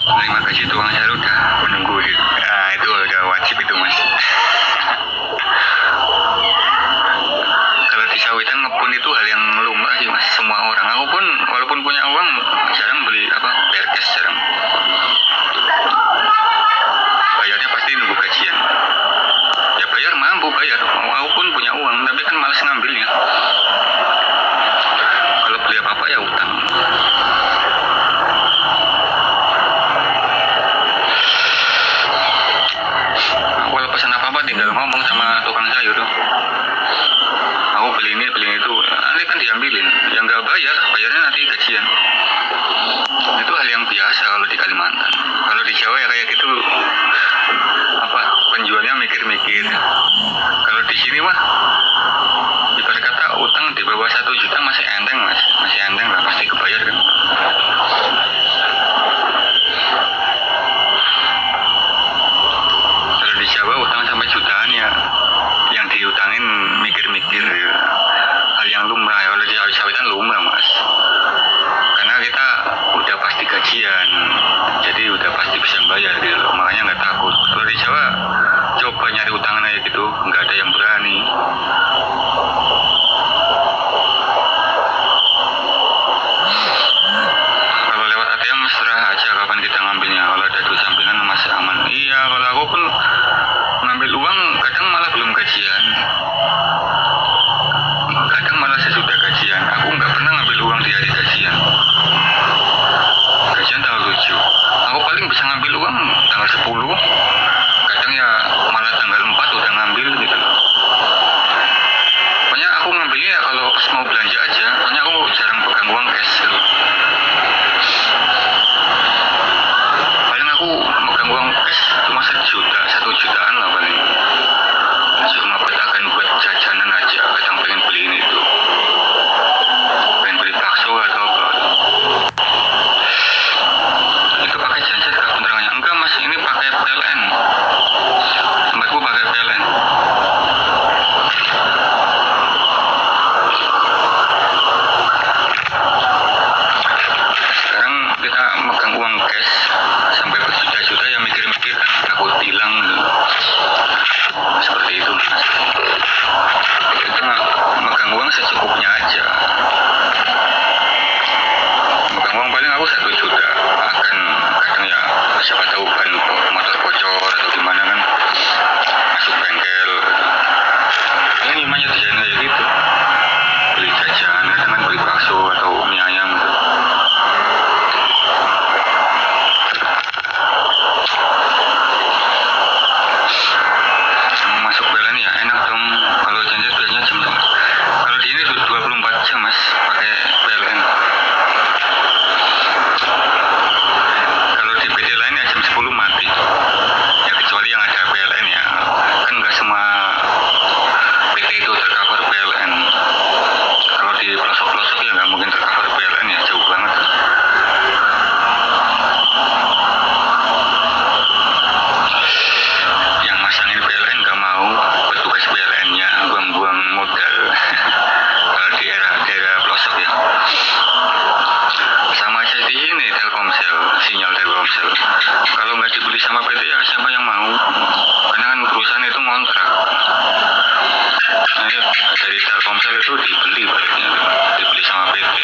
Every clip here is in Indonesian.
Terima kasih tukang sayur udah menunggu gitu. Nah, itu udah wajib itu mas. Kalau di sawitan ngepun itu hal yang lumrah sih mas, semua orang. Aku pun walaupun punya uang jarang beli bayar cash jarang. Bayarnya pasti nunggu gajian. Ya bayar mampu bayar. Aku pun punya uang, tapi kan malas ngambilnya. Kalau beli apa-apa ya utang. Kalau pesan apa-apa tinggal ngomong sama tukang sayur. Aku beli ini itu, nanti kan diambilin. Yang nggak bayarnya nanti gajian. Itu hal yang biasa kalau di Kalimantan. Kalau di Jawa ya kayak gitu, penjualnya mikir-mikir. Kalau di sini mah, ibarat kata utang di bawah 1 juta masih enteng mas, masih enteng lah, pasti kebayar kan. Kalau di Jawa utang sampai jutaan ya, yang diutangin mikir-mikir, hal yang lumrah. Kalau di sawitan lumrah mas, karena kita udah pasti gajian, jadi udah pasti bisa bayar gitu loh, makanya nggak takut. Kalau di Jawa coba nyari utangan aja gitu, nggak ada yang berani. Kalau lewat ATM serah aja kapan kita ngambilnya. Kalau ada duit sampingan masih aman. Iya, kalau aku pun ngambil uang kadang malah belum gajian, kadang malah sesudah gajian. Aku nggak pernah ngambil uang di hari gajian. Gajian tanggal 7, aku paling bisa ngambil uang tanggal 10. Kadang ya malah tanggal 4 udah ngambil gitu loh. Pokoknya aku ngambilnya ya kalau pas mau belanja aja. Pokoknya aku jarang pegang uang cash gitu. Paling aku megang uang cash cuma 1 jutaan lah paling. Cuma buat jajanan aja, kadang pengen beli ini itu, pengen beli bakso atau apa. Itu pakai genset kah penerangannya? Enggak mas, ini pakai PLN. Tempatku pakai PLN. Sekarang kita megang uang cash sampai berjuta-juta ya mikir-mikir kan, takut hilang gitu. Seperti itu mas. Kita megang uang secukupnya aja. Megang uang paling aku 1 juta. Akan kadang ya siapa tahu ban motor bocor atau gimana kan, masuk bengkel. Ini namanya jajan kayak gitu. Beli jajan, kadang kan beli bakso atau mie ayam gitu. Masuk PLN ya enak dong. Kalau genset biasanya jam, kalau di ini 24 jam mas pakai PLN. Kalau di PT lain ya jam 10 mati ya, kecuali yang ada PLN ya, kan nggak semua PT itu tercover PLN. Kalau di pelosok-pelosok ya nggak mungkin tercover PLN ya, jauh banget. Yang masangin PLN nggak mau, petugas PLN-nya buang-buang modal. Kalau di daerah pelosok ya. Sama aja di sini Telkomsel, sinyal Telkomsel. Kalau nggak dibeli sama PT ya siapa yang mau? Karena kan perusahaan itu ngontrak. Nah, dari Telkomsel itu dibeli baliknya, dibeli sama PT.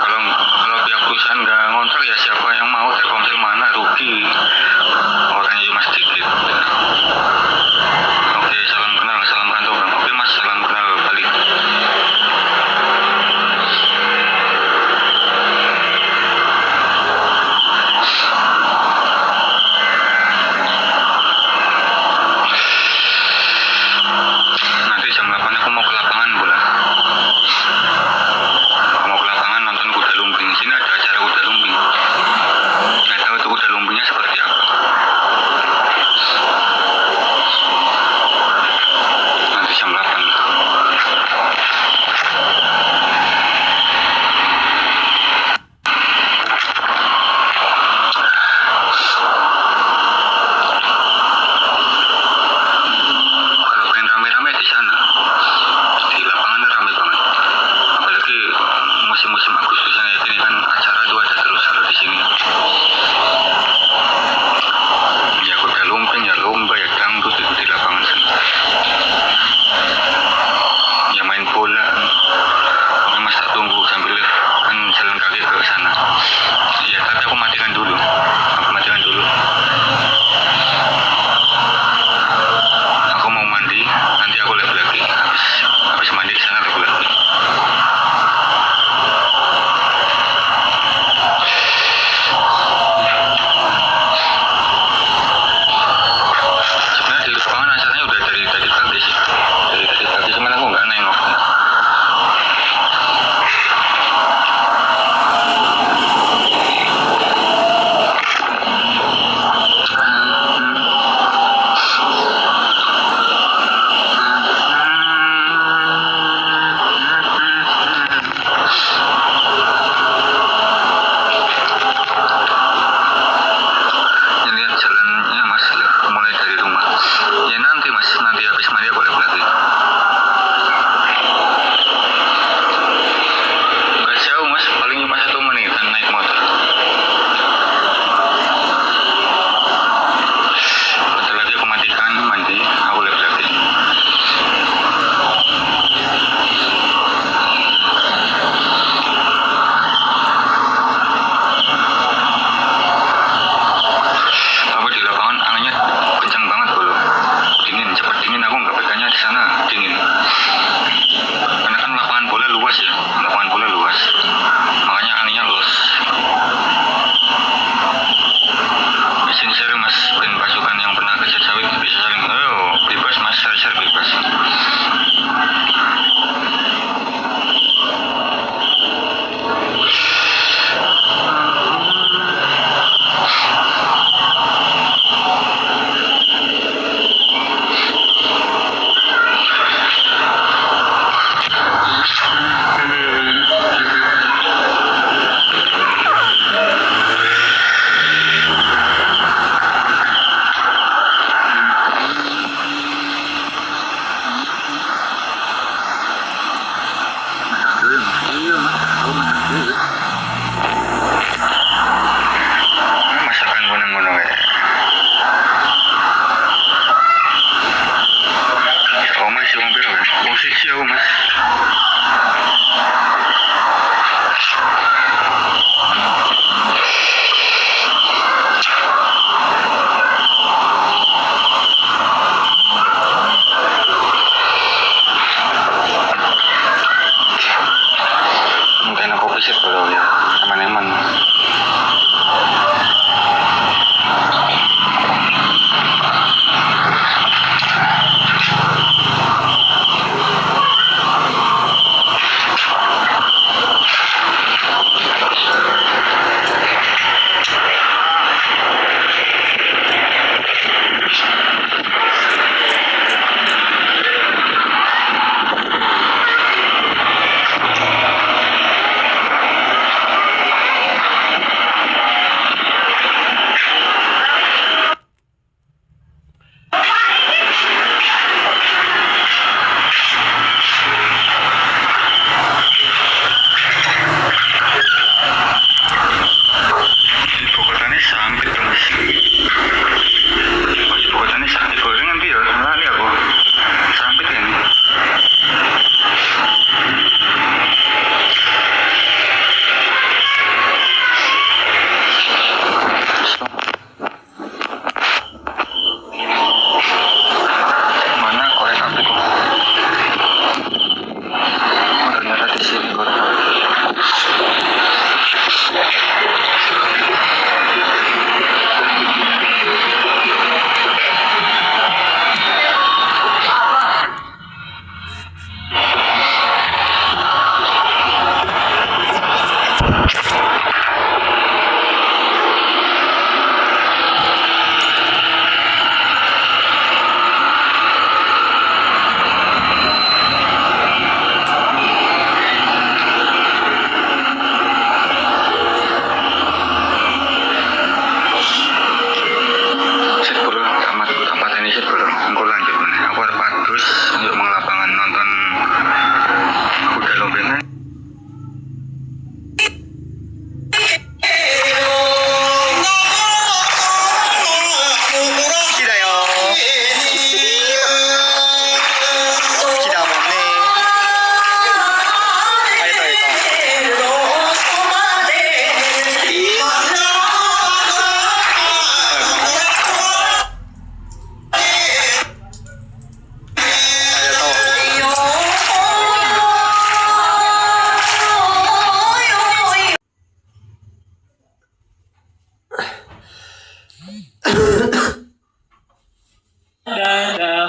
Kalau pihak perusahaan nggak ngontrak ya siapa yang mau? Telkomsel mana, rugi orangnya cuma sedikit. Oke, salam kenal, salam rantau bang. Oke mas, salam kenal balik. Nanti jam 8 aku mau ke lapangan bola. Aku mau ke lapangan nonton kuda lumping. Sini ada acara kuda lumping. Nggak tahu tuh kuda lumpingnya seperti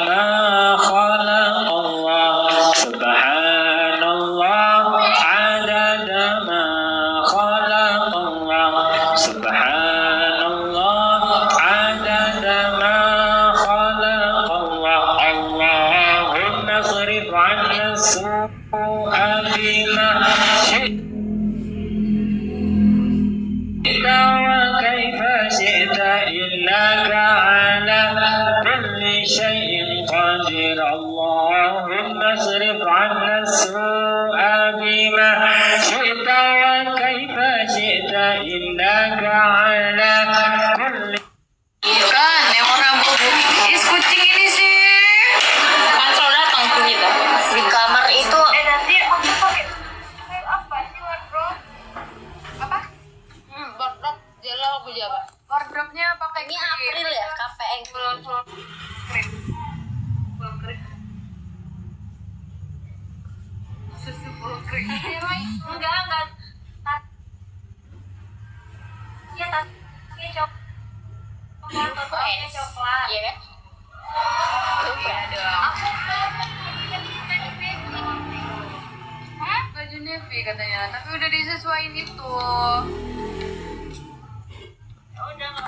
ما خلق الله سبحان الله عدد ما خلق الله سبحان الله عدد ما خلق الله اللهم اصرف عنا السوء بما شئت وكيف شئت إنك على كل شيء قدير اللهم اصرف عنا السوء بما شئت وكيف شئت إنك على كل Bukan, yang mau rambut is kucing ini sih. Kan selalu datang tuh kita. Di kamar itu. Nanti aku pakai apa sih wardrobe? Apa? Wardrobe jelo aku jawab. Wardrobe-nya pakai Ini April ya, KPN. Belum krim. Belum krim. Susu full krim. Enggak. Tas. Iya tasnya coklat. Tasnya coklat. Iya kan? Iya dong. Aku baju navy katanya, tapi udah disesuaiin itu. Udah nggak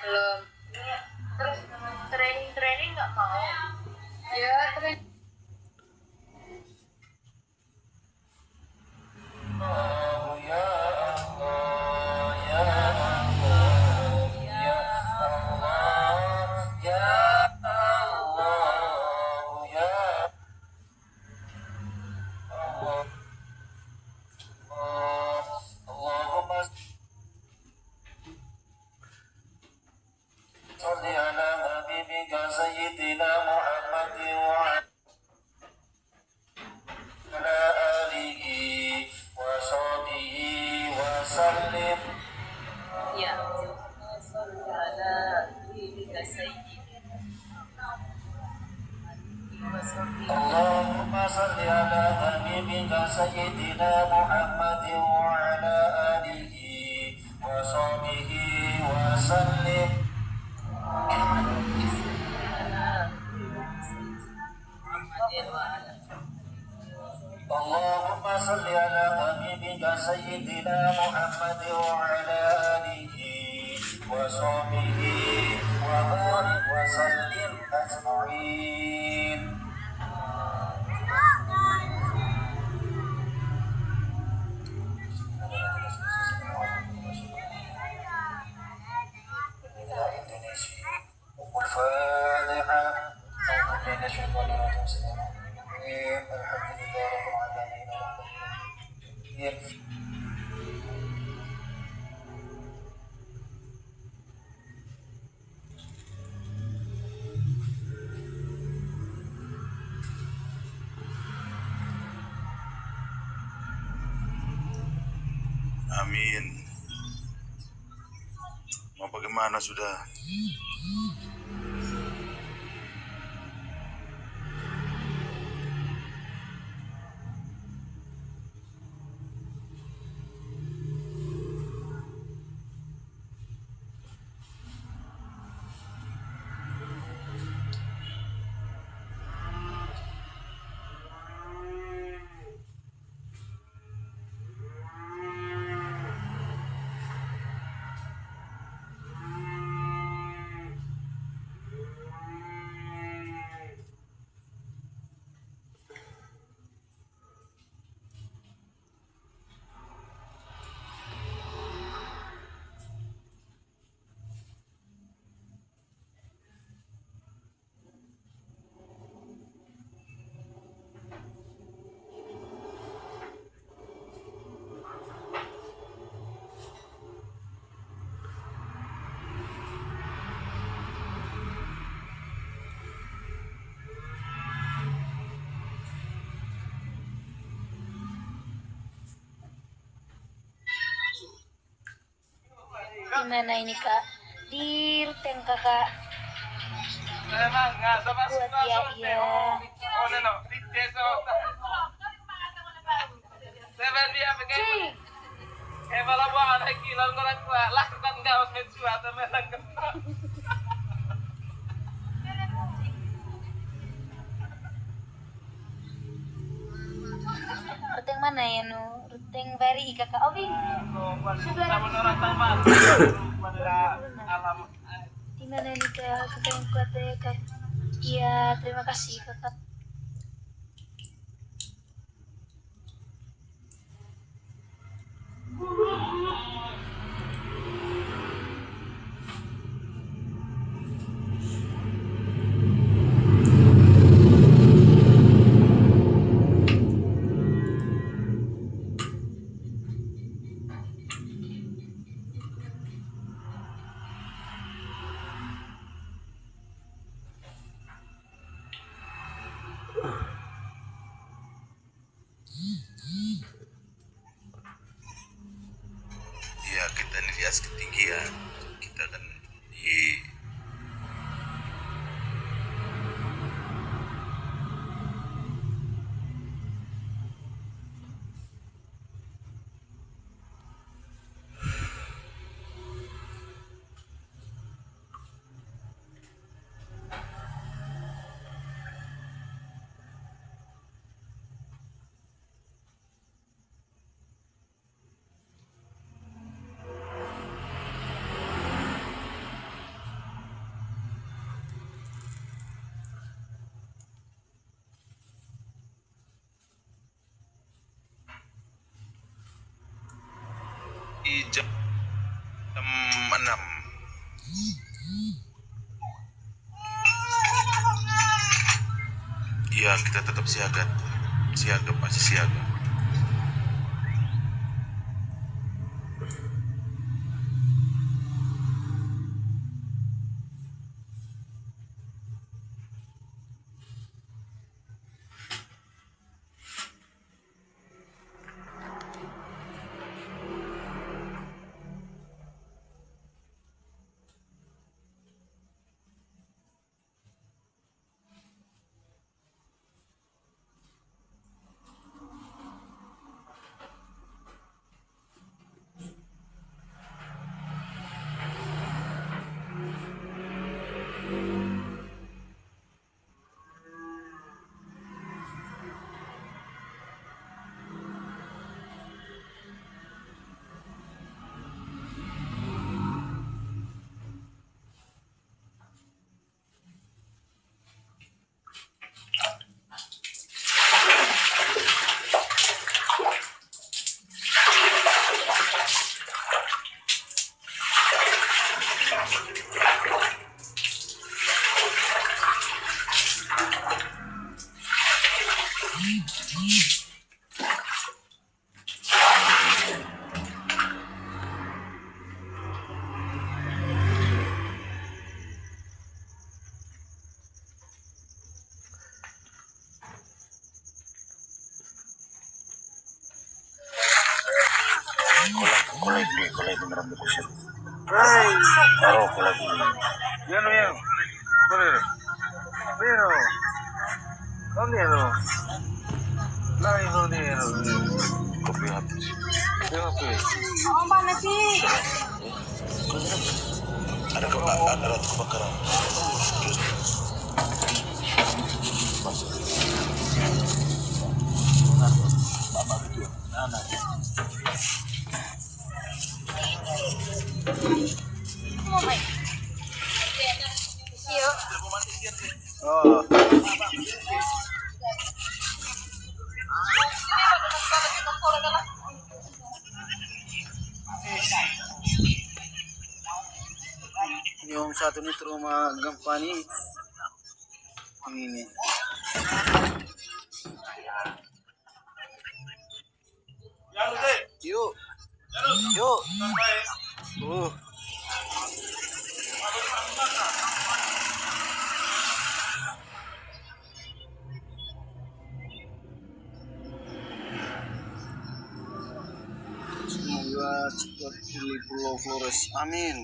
belum. Terus training nggak mau? Ya training. صل على حبيبك سيدنا محمد وعلى آله وصحبه وسلم Ya. Ala diri sayyidina. اللهم صل على حبيبك سيدنا محمد وعلى آله وصحبه وسلم اللهم صل على حبيبك سيدنا محمد وعلى آله وصحبه وبارك وسلم أجمعين الفاتحة أعوذ بالله من الشيطان الرجيم الحمد لله رب العالمين Amin. Mau bagaimana sudah? mana ini kak di ruteng kakak kuat ya iya Cing. Ruteng mana ya nu ruteng bari kakak Obing di mana nih kak kakak yang kuat ya kak iya terima kasih kakak. Ya kita ini di atas ketinggian, kita kan di jam 6. Iya kita tetap siaga, pasti siaga. Kolek beneran bukusin. Taruh kolek ini. Yan. Pero, ¿dónde? Kopi habis. Oh mana sih Ada kebakaran. Terus yuk Oh, yung satu ni rumah gempa ni ini nih. Yuk. Semoga buat pilih Pulau Flores. Amin.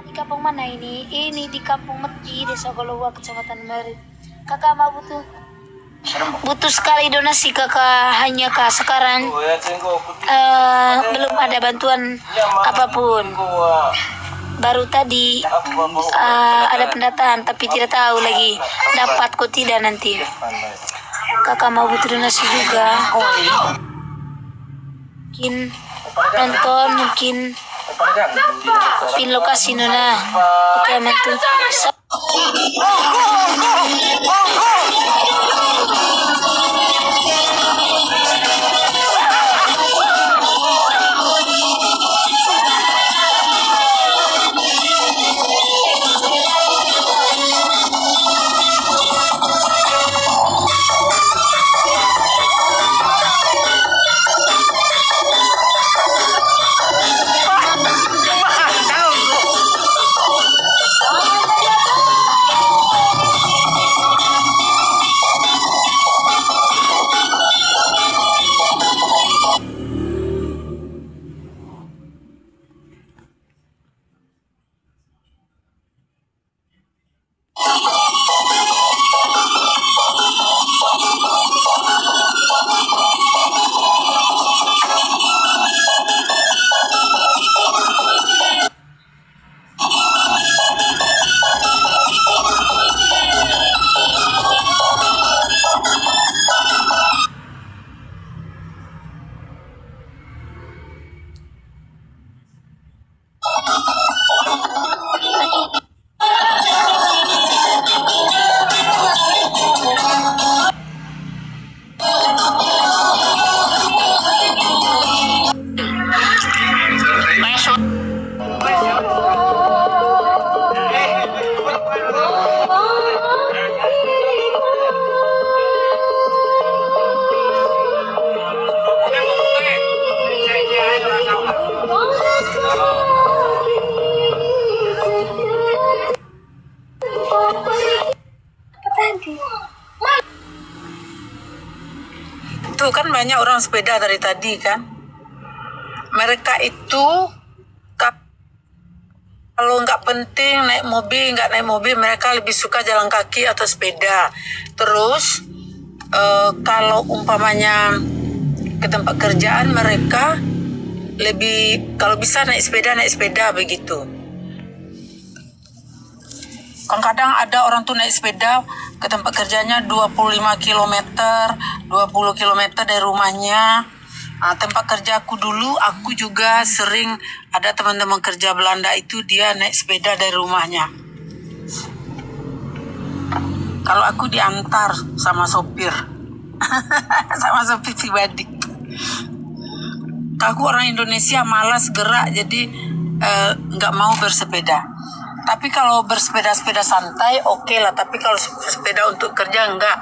Di kampung mana ini? Ini di Kampung Meti, Desa Golowa, Kecamatan Merit. Kakak mau butuh sekali donasi kakak, hanya kak sekarang belum ada bantuan apapun. Baru tadi ada pendataan tapi tidak tahu lagi dapat kok tidak nanti. Kakak mau butuh donasi juga. Mungkin nonton, mungkin pin lokasi nona. Oke mantu. Tuh kan banyak orang sepeda dari tadi kan. Mereka itu kalau nggak penting naik mobil, nggak naik mobil, mereka lebih suka jalan kaki atau sepeda. Terus kalau umpamanya ke tempat kerjaan mereka lebih, kalau bisa naik sepeda begitu. Kadang-kadang ada orang tuh naik sepeda ke tempat kerjanya 25 km, 20 km dari rumahnya. Nah, tempat kerja aku dulu, aku juga sering ada teman-teman kerja Belanda itu dia naik sepeda dari rumahnya. Kalau aku diantar sama sopir, sama sopir pribadi. Aku orang Indonesia malas gerak, jadi nggak mau bersepeda. Tapi kalau bersepeda-sepeda santai oke lah. Tapi kalau sepeda untuk kerja enggak.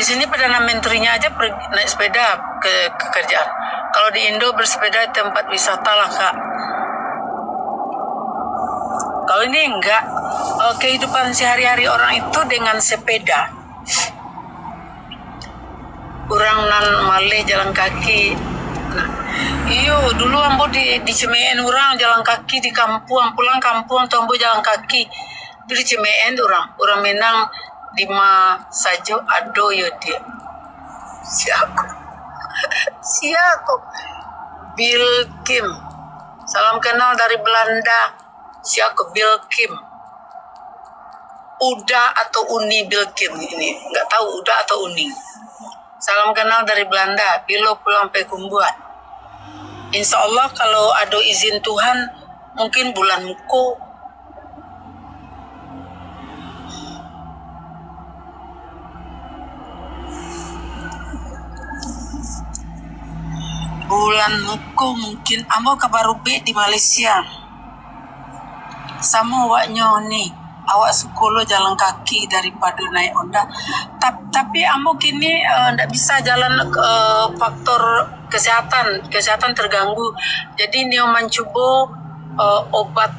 Di sini Perdana Menterinya aja naik sepeda ke kerjaan. Kalau di Indo bersepeda di tempat wisata lah kak. Kalau ini enggak. Kehidupan sehari-hari orang itu dengan sepeda. Orang nan malih jalan kaki. Nah, iyo dulu ambo di Cimeen orang jalan kaki di kampung, pulang kampung tuh ambo jalan kaki di Cimeen orang Minang di ma sajo ado yo dia siako Bill Kim, salam kenal dari Belanda, siako Bill Kim. Uda atau Uni Bilkin ini, nggak tahu Uda atau Uni. Salam kenal dari Belanda, Bilo pulang Pekumbuan. Insya Allah kalau ada izin Tuhan, mungkin bulan Muko. Bulan Muko mungkin. Amo kabar B di Malaysia. Sama awaknya nih, awak sekolah jalan kaki daripada naik Honda. Tapi amo kini ndak bisa jalan faktor kesehatan terganggu. Jadi Nio mencoba obat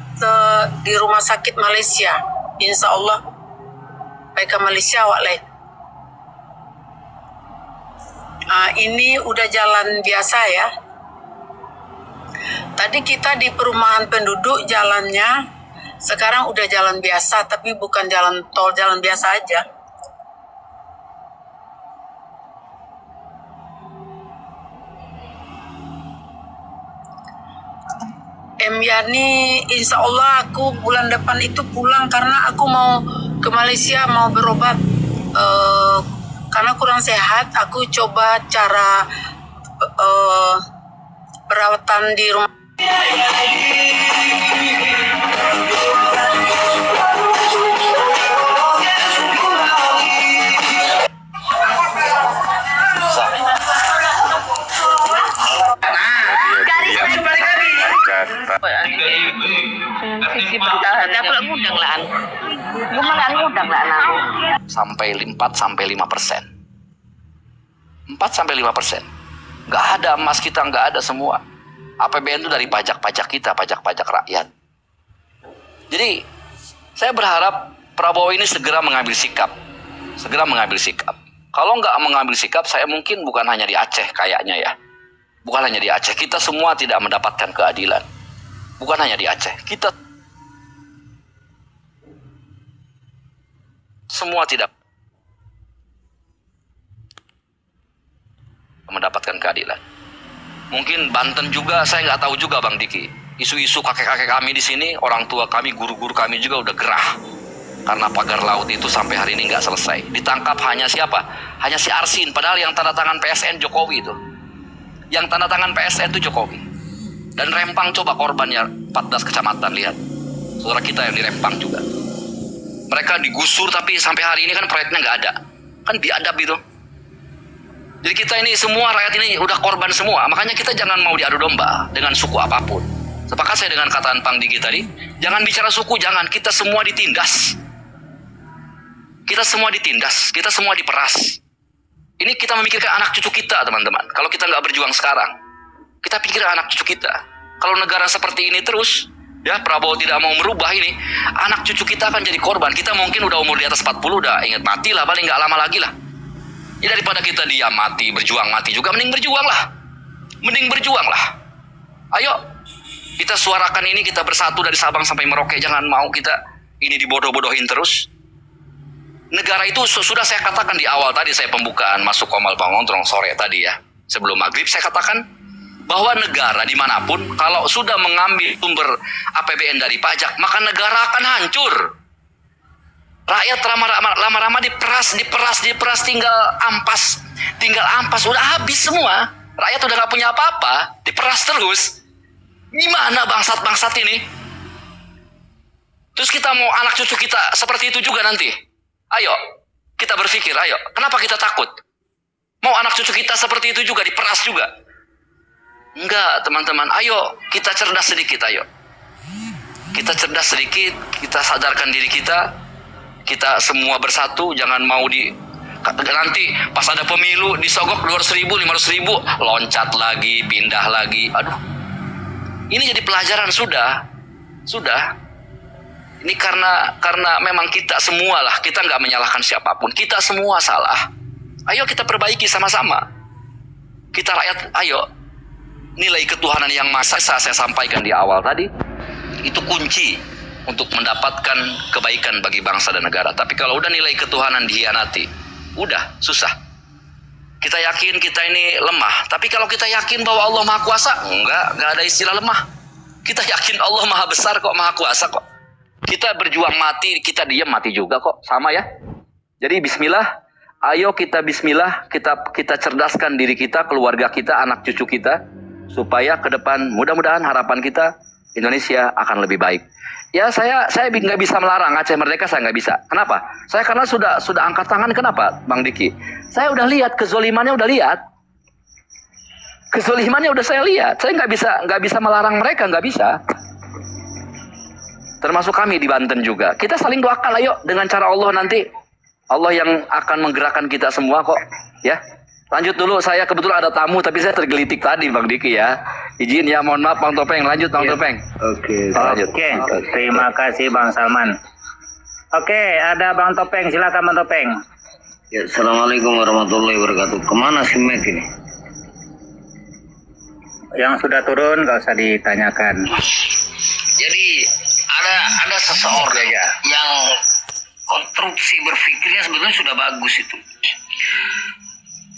di rumah sakit Malaysia. Insya Allah baik ke Malaysia awak lain. Ini udah jalan biasa ya. Tadi kita di perumahan penduduk jalannya, sekarang udah jalan biasa, tapi bukan jalan tol, jalan biasa aja. Yani insya Allah aku bulan depan itu pulang karena aku mau ke Malaysia, mau berobat. Karena kurang sehat, aku coba cara perawatan di rumah. Sampai 4-5%. 4-5%. Nggak ada emas kita, nggak ada semua. APBN itu dari pajak-pajak kita, pajak-pajak rakyat. Jadi saya berharap Prabowo ini segera mengambil sikap. Kalau nggak mengambil sikap, saya mungkin bukan hanya di Aceh kayaknya ya. Bukan hanya di Aceh, kita semua tidak mendapatkan keadilan. Bukan hanya di Aceh, kita semua tidak mendapatkan keadilan. Mungkin Banten juga, saya nggak tahu juga Bang Diki. Isu-isu kakek-kakek kami di sini, orang tua kami, guru-guru kami juga udah gerah. Karena pagar laut itu sampai hari ini nggak selesai. Ditangkap hanya siapa? Hanya si Arsin, padahal yang tanda tangan PSN Jokowi itu. Yang tanda tangan PSN itu Jokowi. Dan Rempang coba korbannya 14 kecamatan, lihat. Saudara kita yang di Rempang juga. Mereka digusur tapi sampai hari ini kan proyeknya nggak ada. Kan biadab itu. Jadi kita ini semua rakyat ini udah korban semua. Makanya kita jangan mau diadu domba dengan suku apapun. Sepakat saya dengan kataan Pang Diki tadi. Jangan bicara suku, jangan. Kita semua ditindas. Kita semua ditindas. Kita semua diperas. Ini kita memikirkan anak cucu kita, teman-teman. Kalau kita nggak berjuang sekarang, kita pikir anak cucu kita. Kalau negara seperti ini terus, ya Prabowo tidak mau merubah ini, anak cucu kita akan jadi korban. Kita mungkin udah umur di atas 40, udah ingat mati lah, paling nggak lama lagi lah. Ya daripada kita diam mati, berjuang mati juga, mending berjuang lah. Ayo, kita suarakan ini, kita bersatu dari Sabang sampai Merauke. Jangan mau kita ini dibodoh-bodohin terus. Negara itu sudah saya katakan di awal tadi, saya pembukaan masuk Komal Pangontrong sore tadi ya, sebelum maghrib saya katakan bahwa negara dimanapun kalau sudah mengambil sumber APBN dari pajak, maka negara akan hancur. Rakyat lama-lama diperas, tinggal ampas, udah habis semua. Rakyat udah gak punya apa-apa, diperas terus. Gimana bangsat-bangsat ini? Terus kita mau anak cucu kita seperti itu juga nanti? Ayo, kita berpikir, ayo. Kenapa kita takut? Mau anak cucu kita seperti itu juga, diperas juga? Enggak, teman-teman. Ayo, kita cerdas sedikit, ayo. Kita cerdas sedikit, kita sadarkan diri kita. Kita semua bersatu, jangan mau nanti pas ada pemilu disogok 200.000, 500.000, loncat lagi, pindah lagi. Aduh. Ini jadi pelajaran sudah. Ini karena memang kita semua lah, kita nggak menyalahkan siapapun. Kita semua salah. Ayo kita perbaiki sama-sama. Kita rakyat, ayo. Nilai ketuhanan yang Maha Esa saya sampaikan di awal tadi, itu kunci untuk mendapatkan kebaikan bagi bangsa dan negara. Tapi kalau udah nilai ketuhanan dihianati, udah susah. Kita yakin kita ini lemah. Tapi kalau kita yakin bahwa Allah Maha Kuasa, enggak ada istilah lemah. Kita yakin Allah Maha Besar kok, Maha Kuasa kok. Kita berjuang mati, kita diam mati juga kok, sama ya. Jadi bismillah, ayo kita bismillah, kita cerdaskan diri kita, keluarga kita, anak cucu kita, supaya ke depan mudah-mudahan harapan kita Indonesia akan lebih baik. Ya saya nggak bisa melarang Aceh Merdeka, saya nggak bisa. Kenapa? Saya karena sudah angkat tangan. Kenapa, Bang Diki? Saya udah lihat kezolimannya, kezolimannya udah saya lihat. Saya nggak bisa melarang mereka, nggak bisa. Termasuk kami di Banten juga. Kita saling doakan, ayo dengan cara Allah nanti. Allah yang akan menggerakkan kita semua kok. Ya. Lanjut dulu, saya kebetulan ada tamu tapi saya tergelitik tadi Bang Diki ya. Izin ya, mohon maaf Bang Topeng. Lanjut Bang Topeng. Oke. Lanjut. Terima kasih Bang Salman. Oke, ada Bang Topeng, silakan Bang Topeng. Ya, Assalamualaikum warahmatullahi wabarakatuh. Kemana si Mac ini? Yang sudah turun nggak usah ditanyakan. Jadi ada seseorang yang konstruksi berpikirnya sebetulnya sudah bagus itu.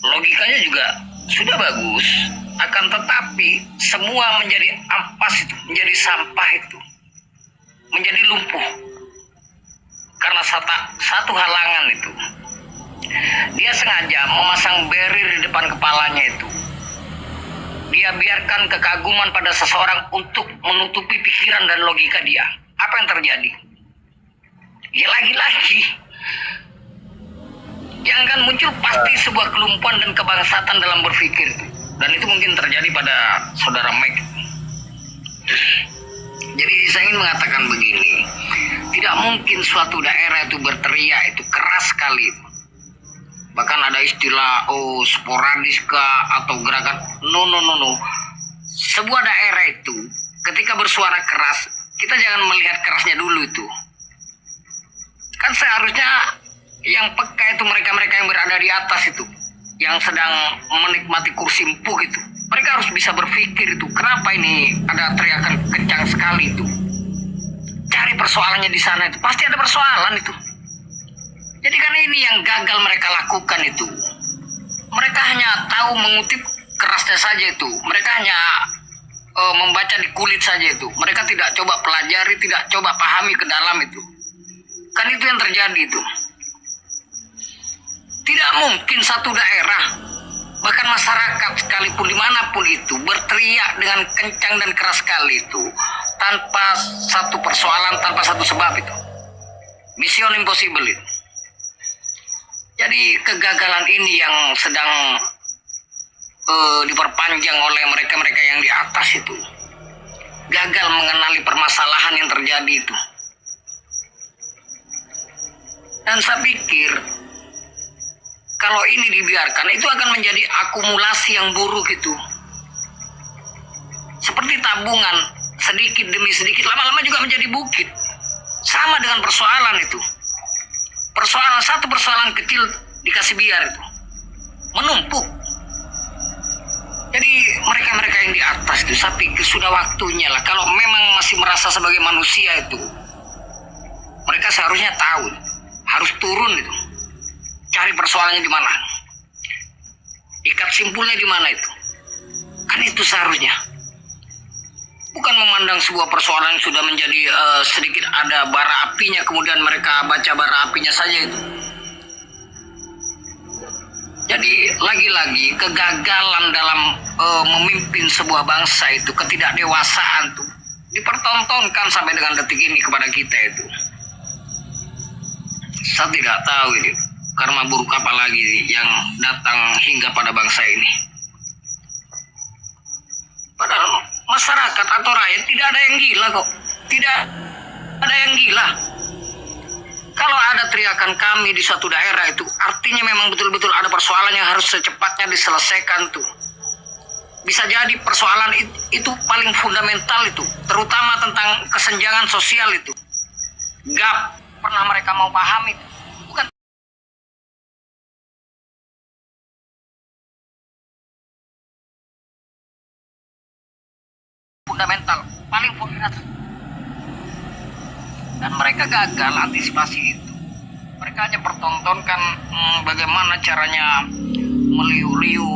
Logikanya juga sudah bagus, akan tetapi semua menjadi ampas itu, menjadi sampah itu, menjadi lumpuh karena satu halangan itu. Dia sengaja memasang barrier di depan kepalanya itu. Dia biarkan kekaguman pada seseorang untuk menutupi pikiran dan logika dia. Apa yang terjadi? Ya lagi-lagi yang akan muncul pasti sebuah kelumpuhan dan kebangsaan dalam berpikir. Dan itu mungkin terjadi pada saudara Mike. Jadi saya ingin mengatakan begini, tidak mungkin suatu daerah itu berteriak itu keras sekali. Bahkan ada istilah sporadis kah atau gerakan no. Sebuah daerah itu ketika bersuara keras, kita jangan melihat kerasnya dulu itu. Kan seharusnya yang peka itu mereka-mereka yang berada di atas itu, yang sedang menikmati kursi empuk itu. Mereka harus bisa berpikir itu, kenapa ini ada teriakan kencang sekali itu. Cari persoalannya di sana itu, pasti ada persoalan itu. Jadi karena ini yang gagal mereka lakukan itu. Mereka hanya tahu mengutip kerasnya saja itu. Mereka hanya membaca di kulit saja itu. Mereka tidak coba pelajari, tidak coba pahami ke dalam itu. Kan itu yang terjadi itu. Tidak mungkin satu daerah, bahkan masyarakat sekalipun dimanapun itu, berteriak dengan kencang dan keras sekali itu, tanpa satu persoalan, tanpa satu sebab itu. Mission impossible itu. Jadi kegagalan ini yang sedang diperpanjang oleh mereka-mereka yang di atas itu. Gagal mengenali permasalahan yang terjadi itu. Dan saya pikir kalau ini dibiarkan itu akan menjadi akumulasi yang buruk itu. Seperti tabungan, sedikit demi sedikit lama-lama juga menjadi bukit. Sama dengan persoalan itu. Satu persoalan kecil dikasih biar itu. Menumpuk. Jadi mereka-mereka yang di atas itu saya pikir sudah waktunya lah. Kalau memang masih merasa sebagai manusia itu, mereka seharusnya tahu. Harus turun itu. Cari persoalannya di mana. Ikat simpulnya di mana itu. Kan itu seharusnya. Bukan memandang sebuah persoalan yang sudah menjadi sedikit ada bara apinya, kemudian mereka baca bara apinya saja itu. Jadi lagi-lagi kegagalan dalam memimpin sebuah bangsa itu, ketidakdewasaan itu dipertontonkan sampai dengan detik ini kepada kita itu. Saya tidak tahu ini karma buruk apa lagi yang datang hingga pada bangsa ini. Padahal masyarakat atau rakyat tidak ada yang gila kok. Tidak ada yang gila. Kalau ada teriakan kami di suatu daerah itu, artinya memang betul-betul ada persoalan yang harus secepatnya diselesaikan tuh. Bisa jadi persoalan itu paling fundamental itu, terutama tentang kesenjangan sosial itu. Gak pernah mereka mau pahami. Bukan fundamental, paling fundamental. Dan mereka gagal antisipasi itu. Mereka hanya pertontonkan bagaimana caranya meliu-liu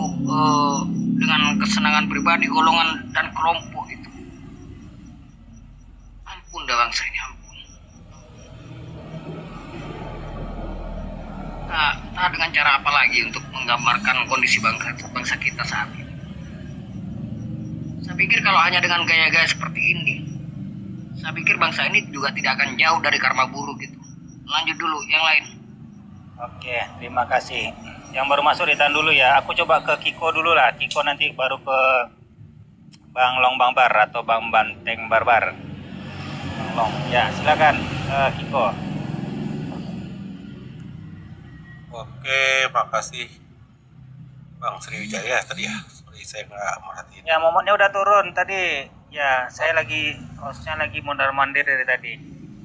dengan kesenangan pribadi, golongan dan kelompok itu. Ampun dah bangsa ini, ampun. entah dengan cara apa lagi untuk menggambarkan kondisi bangsa kita saat ini. Saya pikir kalau hanya dengan gaya-gaya seperti ini, saya pikir bangsa ini juga tidak akan jauh dari karma buruk gitu. Lanjut dulu, yang lain. Oke, terima kasih. Yang baru masuk ditahan dulu ya. Aku coba ke Kiko dulu lah. Kiko nanti baru ke Bang Long Bangbar atau Bang Banteng Barbar. Bang Long. Ya, silakan Kiko. Oke, makasih Bang Sriwijaya tadi ya. Sorry saya nggak merhatiin. Ya, momotnya udah turun tadi. Ya, saya lagi hostnya lagi mondar-mandir dari tadi.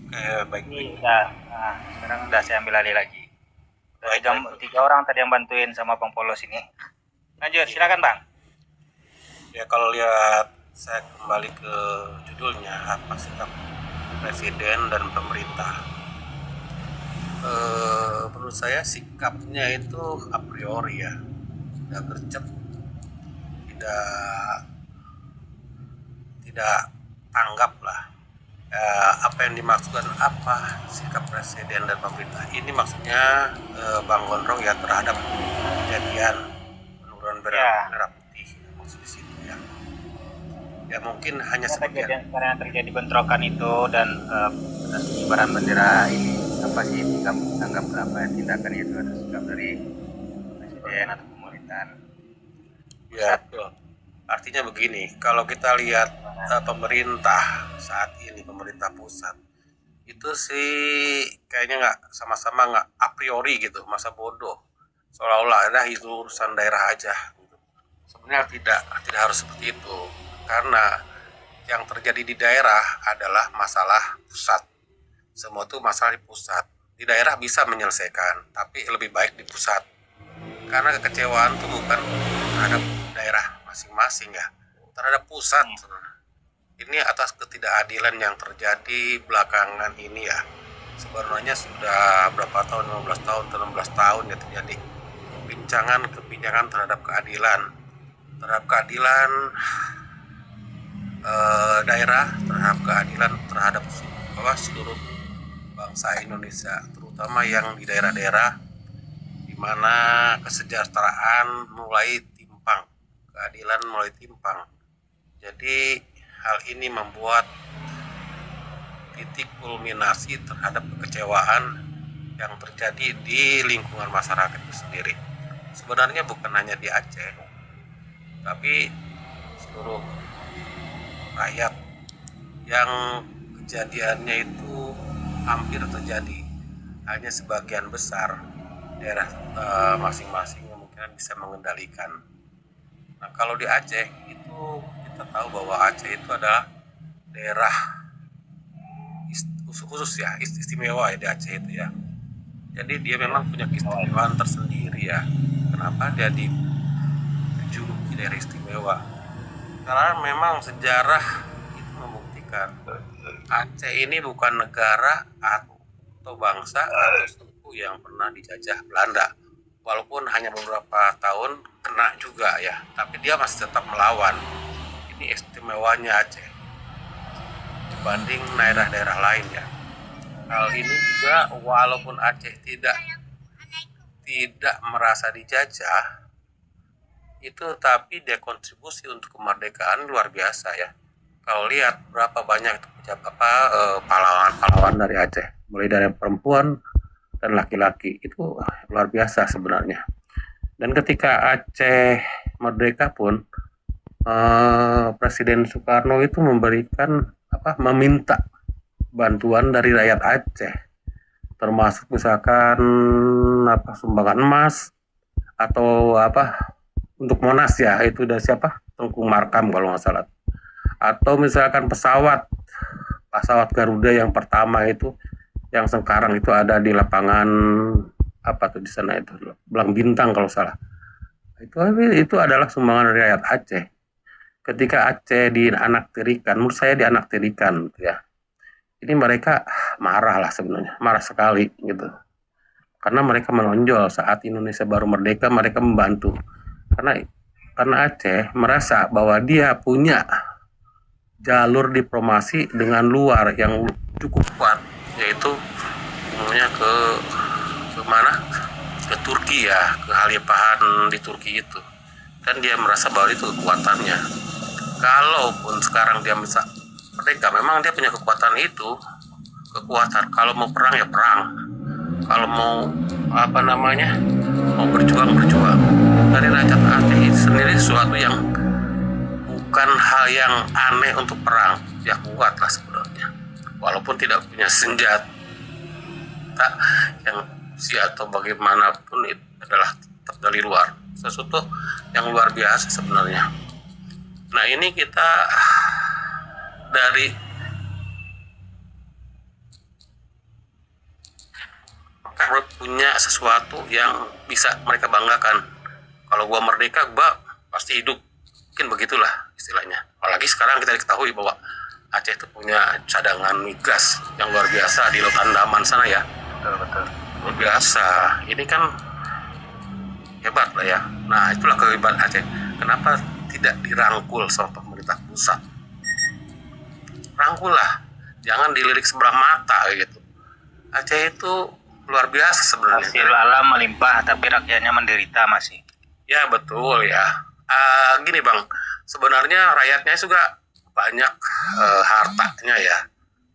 Oke, baik. Ya, nah, sekarang udah saya ambil alih lagi. Tiga orang tadi yang bantuin sama Bang Polos ini. Lanjut, silakan Bang. Ya kalau lihat saya kembali ke judulnya, apa sikap presiden dan pemerintah. Menurut saya sikapnya itu a priori ya, tidak gercep, tidak tanggap lah. Apa yang dimaksudkan apa sikap presiden dan pemerintah ini, maksudnya Bang Gondrong ya terhadap kejadian penurunan merah putih maksud di situ ya. Ya mungkin hanya sebagian. Karena yang terjadi bentrokan itu dan pengibaran bendera ini, apa sih tanggap berapa tindakan itu atau sikap dari presiden atau pemerintahan? Ya betul. Artinya begini, kalau kita lihat pemerintah saat ini, pemerintah pusat itu sih kayaknya nggak sama-sama nggak a priori gitu, masa bodoh, seolah-olah ada itu urusan daerah aja gitu. Sebenarnya tidak harus seperti itu, karena yang terjadi di daerah adalah masalah pusat. Semua itu masalah di pusat. Di daerah bisa menyelesaikan, tapi lebih baik di pusat, karena kekecewaan itu bukan terhadap daerah masing-masing ya, terhadap pusat. Ini atas ketidakadilan yang terjadi belakangan ini ya. Sebenarnya sudah berapa tahun, 15 tahun atau 16 tahun ya terjadi kebincangan terhadap keadilan daerah, terhadap keadilan terhadap seluruh bangsa Indonesia, terutama yang di daerah-daerah di mana kesejahteraan mulai timpang, keadilan mulai timpang. Jadi hal ini membuat titik kulminasi terhadap kekecewaan yang terjadi di lingkungan masyarakat itu sendiri. Sebenarnya bukan hanya di Aceh, tapi seluruh rakyat yang kejadiannya itu hampir terjadi. Hanya sebagian besar daerah masing-masing yang mungkin bisa mengendalikan. Nah kalau di Aceh itu kita tahu bahwa Aceh itu adalah daerah khusus ya, istimewa ya di Aceh itu ya. Jadi dia memang punya keistimewaan tersendiri ya. Kenapa dia dijuluki daerah istimewa? Karena memang sejarah itu membuktikan Aceh ini bukan negara atau bangsa atau suku yang pernah dijajah Belanda. Walaupun hanya beberapa tahun kena juga ya, tapi dia masih tetap melawan. Ini istimewanya Aceh dibanding daerah-daerah lain ya. Hal ini juga walaupun Aceh tidak merasa dijajah itu, tapi dia kontribusi untuk kemerdekaan luar biasa ya. Kalau lihat berapa banyak itu pahlawan-pahlawan dari Aceh, mulai dari perempuan dan laki-laki, itu luar biasa sebenarnya. Dan ketika Aceh merdeka pun Presiden Soekarno itu meminta bantuan dari rakyat Aceh, termasuk misalkan sumbangan emas atau untuk Monas ya, itu dari siapa, Tengku Markam kalau nggak salah, atau misalkan pesawat Garuda yang pertama itu yang sekarang itu ada di lapangan di sana itu Belang Bintang kalau salah, itu adalah sumbangan dari rakyat Aceh. Ketika Aceh dianaktirikan, menurut saya dianaktirikan gitu ya, ini mereka marah lah sebenarnya, marah sekali gitu, karena mereka menonjol saat Indonesia baru merdeka, mereka membantu karena Aceh merasa bahwa dia punya jalur diplomasi dengan luar yang cukup kuat, yaitu namanya ke mana ke Turki ya, ke Khalifahan di Turki itu, kan dia merasa bahwa itu kekuatannya. Kalaupun sekarang dia bisa merdeka, memang dia punya kekuatan itu, kekuatan. Kalau mau perang ya perang, kalau mau mau berjuang. Dari Raja Aceh itu sendiri sesuatu yang bukan hal yang aneh untuk perang, ya kuat lah sebenarnya, walaupun tidak punya senjata yang atau bagaimanapun, itu adalah tetap dari luar, sesuatu yang luar biasa sebenarnya. Nah, ini kita dari punya sesuatu yang bisa mereka banggakan. Kalau gua merdeka, gua pasti hidup, mungkin begitulah istilahnya. Apalagi sekarang kita diketahui bahwa Aceh itu punya cadangan migas yang luar biasa di Laut Andaman sana ya. Betul. Luar biasa. Ini kan hebat lah ya. Nah, itulah kehebatan Aceh. Kenapa tidak dirangkul sama pemerintah pusat? Rangkul lah, jangan dilirik sebelah mata gitu. Aceh itu luar biasa sebenarnya. Hasil alam melimpah tapi rakyatnya menderita masih. Ya betul ya. Gini Bang, sebenarnya rakyatnya juga banyak hartanya ya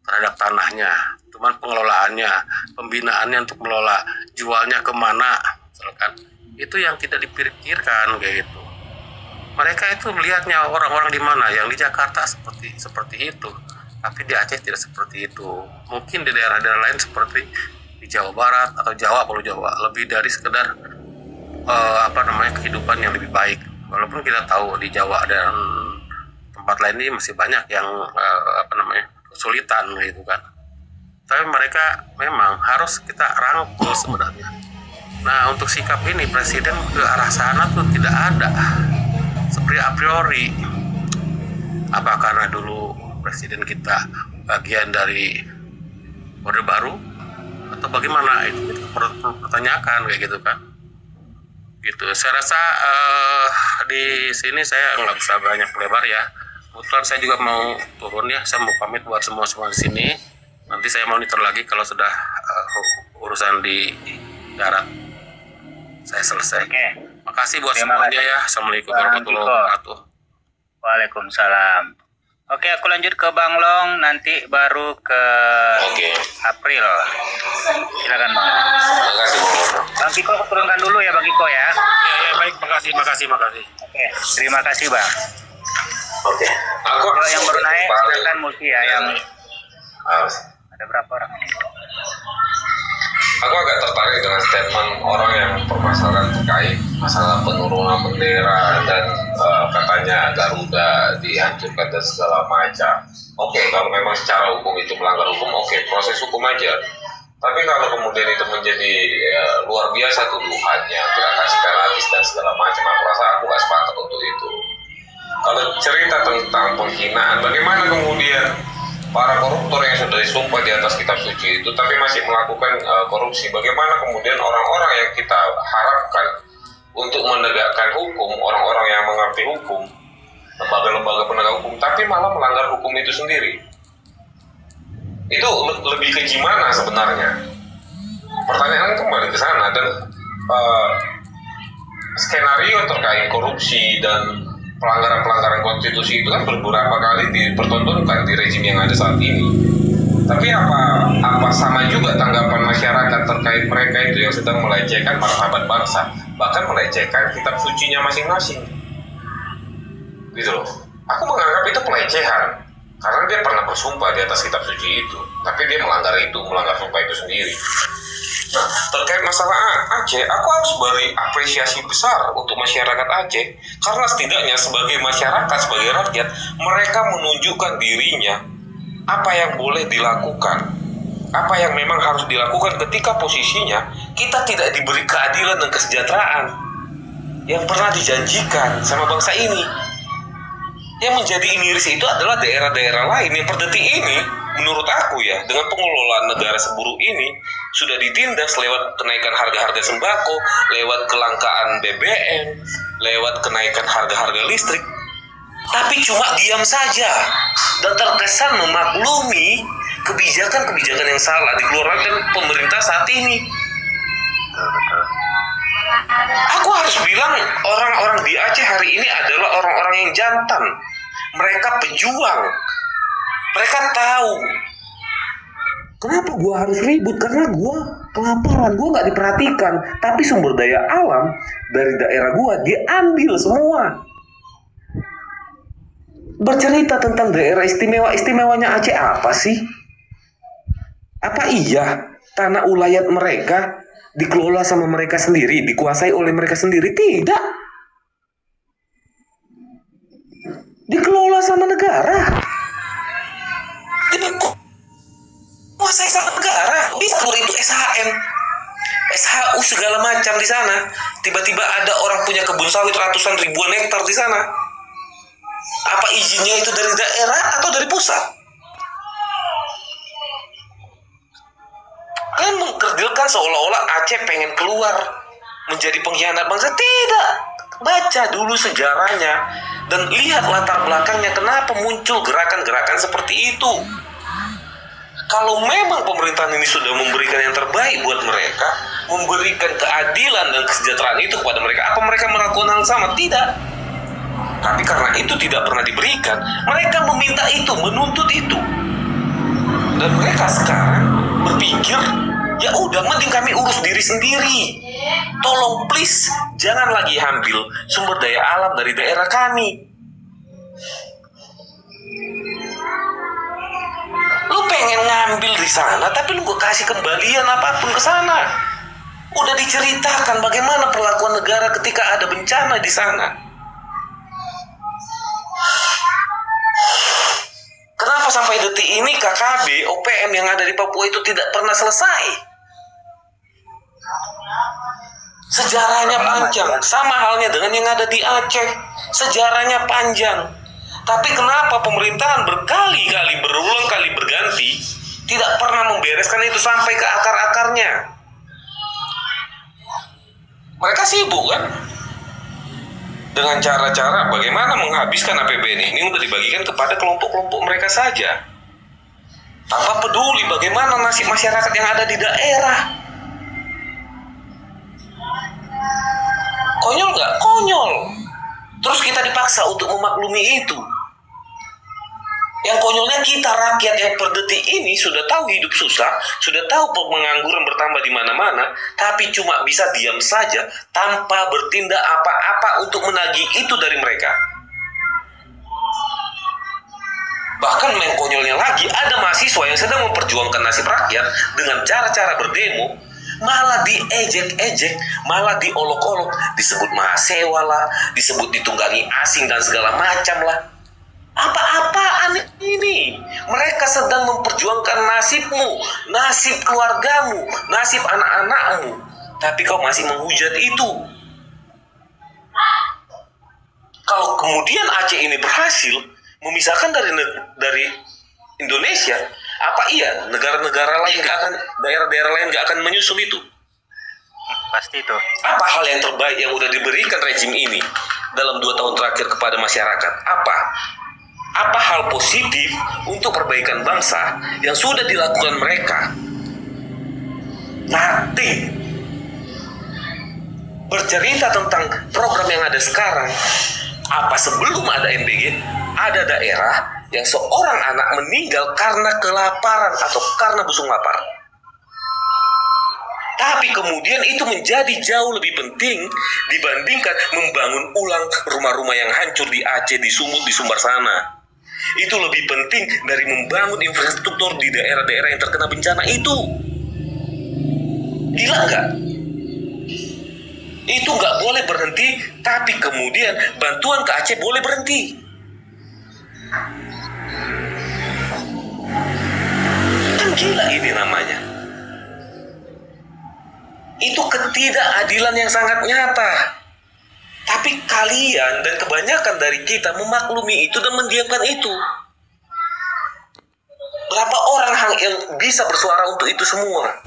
terhadap tanahnya. Cuman pengelolaannya, pembinaannya untuk mengelola, jualnya kemana, misalkan itu yang tidak dipikirkan kayak gitu. Mereka itu melihatnya orang-orang di mana, yang di Jakarta seperti itu, tapi di Aceh tidak seperti itu. Mungkin di daerah-daerah lain seperti di Jawa Barat atau Jawa, Pulau Jawa, lebih dari sekedar kehidupan yang lebih baik. Walaupun kita tahu di Jawa dan tempat lain ini masih banyak yang kesulitan gitu kan. Tapi mereka memang harus kita rangkul sebenarnya. Nah, untuk sikap ini presiden ke arah sana tuh tidak ada. Seperti a priori. Apa karena dulu presiden kita bagian dari Orde Baru atau bagaimana, itu kita perlu pertanyakan kayak gitu kan. Gitu. Saya rasa di sini saya nggak bisa banyak lebar ya. Kebetulan saya juga mau turun ya. Saya mau pamit buat semua di sini. Nanti saya monitor lagi kalau sudah urusan di darat saya selesai. Oke. Makasih buat Terima semuanya kasih. ya. Assalamualaikum Bang warahmatullahi Kiko. wabarakatuh. Waalaikumsalam. Oke, aku lanjut ke Bang Long, nanti baru ke April. Silakan Bang. Makasih Bang Kiko, aku turunkan dulu ya Bang Kiko ya. Ya, baik, makasih. Oke, terima kasih Bang. Oke. Aku Kalau yang baru naik silakan Mulki ya, yang ada berapa orang? Aku agak tertarik dengan statement orang yang permasalahan terkait masalah penurunan bendera dan katanya Garuda dihancurkan dan segala macam. Oke, kalau memang secara hukum itu melanggar hukum, oke, proses hukum aja. Tapi kalau kemudian itu menjadi luar biasa tuduhannya, gerakan separatis dan segala macam, aku rasa aku gak sepakat untuk itu. Kalau cerita tentang penghinaan, bagaimana kemudian para koruptor yang sudah disumpah di atas kitab suci itu tapi masih melakukan korupsi? Bagaimana kemudian orang-orang yang kita harapkan untuk menegakkan hukum, orang-orang yang mengerti hukum, lembaga-lembaga penegak hukum, tapi malah melanggar hukum itu sendiri? Itu lebih ke gimana sebenarnya? Pertanyaan kembali ke sana. Dan skenario terkait korupsi dan pelanggaran-pelanggaran konstitusi itu kan beberapa kali dipertontonkan di rezim yang ada saat ini. Tapi apa sama juga tanggapan masyarakat terkait mereka itu yang sedang melecehkan martabat bangsa, bahkan melecehkan kitab sucinya masing-masing, gitu loh. Aku menganggap itu pelecehan karena dia pernah bersumpah di atas kitab suci itu, tapi dia melanggar sumpah itu sendiri. Nah, terkait masalah Aceh, aku harus beri apresiasi besar untuk masyarakat Aceh, karena setidaknya sebagai masyarakat, sebagai rakyat, mereka menunjukkan dirinya apa yang boleh dilakukan, apa yang memang harus dilakukan ketika posisinya kita tidak diberi keadilan dan kesejahteraan yang pernah dijanjikan sama bangsa ini. Yang menjadi miris itu adalah daerah-daerah lain yang per detik ini, menurut aku ya, dengan pengelolaan negara seburuk ini, sudah ditindas lewat kenaikan harga-harga sembako, lewat kelangkaan BBM, lewat kenaikan harga-harga listrik. Tapi cuma diam saja dan terkesan memaklumi kebijakan-kebijakan yang salah dikeluarkan pemerintah saat ini. Aku harus bilang orang-orang di Aceh hari ini adalah orang-orang yang jantan. Mereka pejuang. Mereka tahu. Kenapa gue harus ribut? Karena gue kelaparan, gue nggak diperhatikan. Tapi sumber daya alam dari daerah gue diambil semua. Bercerita tentang daerah istimewanya Aceh apa sih? Apa iya tanah ulayat mereka dikelola sama mereka sendiri, dikuasai oleh mereka sendiri? Tidak. Dikelola sama negara. Dikuasai sama negara. Bisa itu SHM, SHU segala macam di sana. Tiba-tiba ada orang punya kebun sawit ratusan ribuan hektar di sana. Apa izinnya itu dari daerah atau dari pusat? Kalian mengkerdilkan seolah-olah Aceh pengen keluar menjadi pengkhianat bangsa. Tidak. Baca dulu sejarahnya dan lihat latar belakangnya kenapa muncul gerakan-gerakan seperti itu. Kalau memang pemerintahan ini sudah memberikan yang terbaik buat mereka, memberikan keadilan dan kesejahteraan itu kepada mereka, apa mereka melakukan hal sama? Tidak. Tapi karena itu tidak pernah diberikan, mereka meminta itu, menuntut itu. Dan mereka sekarang berpikir, ya udah mending kami urus diri sendiri. Tolong please, jangan lagi ambil sumber daya alam dari daerah kami. Lu pengen ngambil di sana, tapi lu gak kasih kembalian apapun ke sana. Udah diceritakan bagaimana perlakuan negara ketika ada bencana di sana. Kenapa sampai detik ini KKB, OPM yang ada di Papua itu tidak pernah selesai? Sejarahnya panjang, sama halnya dengan yang ada di Aceh. Sejarahnya panjang. Tapi kenapa pemerintahan berkali-kali, berulang kali berganti, tidak pernah membereskan itu sampai ke akar-akarnya? Mereka sibuk kan? Dengan cara-cara bagaimana menghabiskan APBN ini udah dibagikan kepada kelompok-kelompok mereka saja. Tanpa peduli bagaimana nasib masyarakat yang ada di daerah. Konyol nggak? Konyol. Terus kita dipaksa untuk memaklumi itu. Yang konyolnya kita rakyat yang per detik ini sudah tahu hidup susah, sudah tahu pengangguran bertambah di mana-mana, tapi cuma bisa diam saja tanpa bertindak apa-apa untuk menagih itu dari mereka. Bahkan yang konyolnya lagi, ada mahasiswa yang sedang memperjuangkan nasib rakyat dengan cara-cara berdemo, malah diejek-ejek, malah diolok-olok, disebut mahasiswa lah, disebut ditunggangi asing dan segala macam lah. Apa-apaan ini? Mereka sedang memperjuangkan nasibmu, nasib keluargamu, nasib anak-anakmu. Tapi kau masih menghujat itu. Kalau kemudian Aceh ini berhasil memisahkan dari Indonesia, apa iya negara-negara lain nggak akan, daerah-daerah lain nggak akan menyusul itu? Pasti itu. Apa hal yang terbaik yang udah diberikan rejim ini dalam 2 tahun terakhir kepada masyarakat? Apa hal positif untuk perbaikan bangsa yang sudah dilakukan mereka? Nothing. Bercerita tentang program yang ada sekarang, apa sebelum ada MBG, ada daerah yang seorang anak meninggal karena kelaparan atau karena busung lapar. Tapi kemudian itu menjadi jauh lebih penting dibandingkan membangun ulang rumah-rumah yang hancur di Aceh, di Sumut, di Sumbar sana. Itu lebih penting dari membangun infrastruktur di daerah-daerah yang terkena bencana itu. Gila nggak? Itu nggak boleh berhenti, tapi kemudian bantuan ke Aceh boleh berhenti. Kan gila ini namanya. Itu ketidakadilan yang sangat nyata. Tapi kalian dan kebanyakan dari kita memaklumi itu dan mendiamkan itu. Berapa orang yang bisa bersuara untuk itu semua?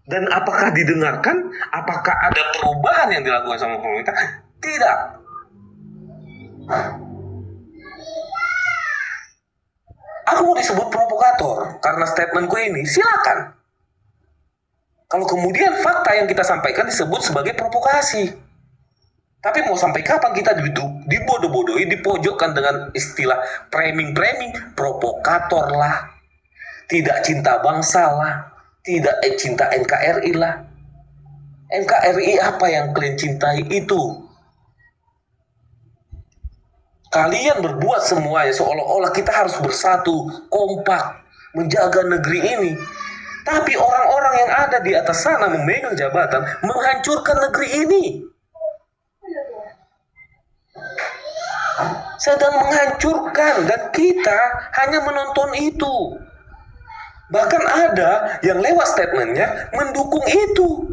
Dan apakah didengarkan? Apakah ada perubahan yang dilakukan sama pemerintah? Tidak. Aku mau disebut provokator karena statementku ini, silakan. Kalau kemudian fakta yang kita sampaikan disebut sebagai provokasi. Tapi mau sampai kapan kita dibodoh-bodohi, dipojokkan dengan istilah framing-framing, provokator lah, tidak cinta bangsa lah, tidak cinta NKRI lah. NKRI apa yang kalian cintai itu? Kalian berbuat semuanya seolah-olah kita harus bersatu, kompak, menjaga negeri ini. Tapi orang-orang yang ada di atas sana memegang jabatan, menghancurkan negeri ini. Sedang menghancurkan, dan kita hanya menonton itu. Bahkan ada yang lewat statementnya mendukung itu.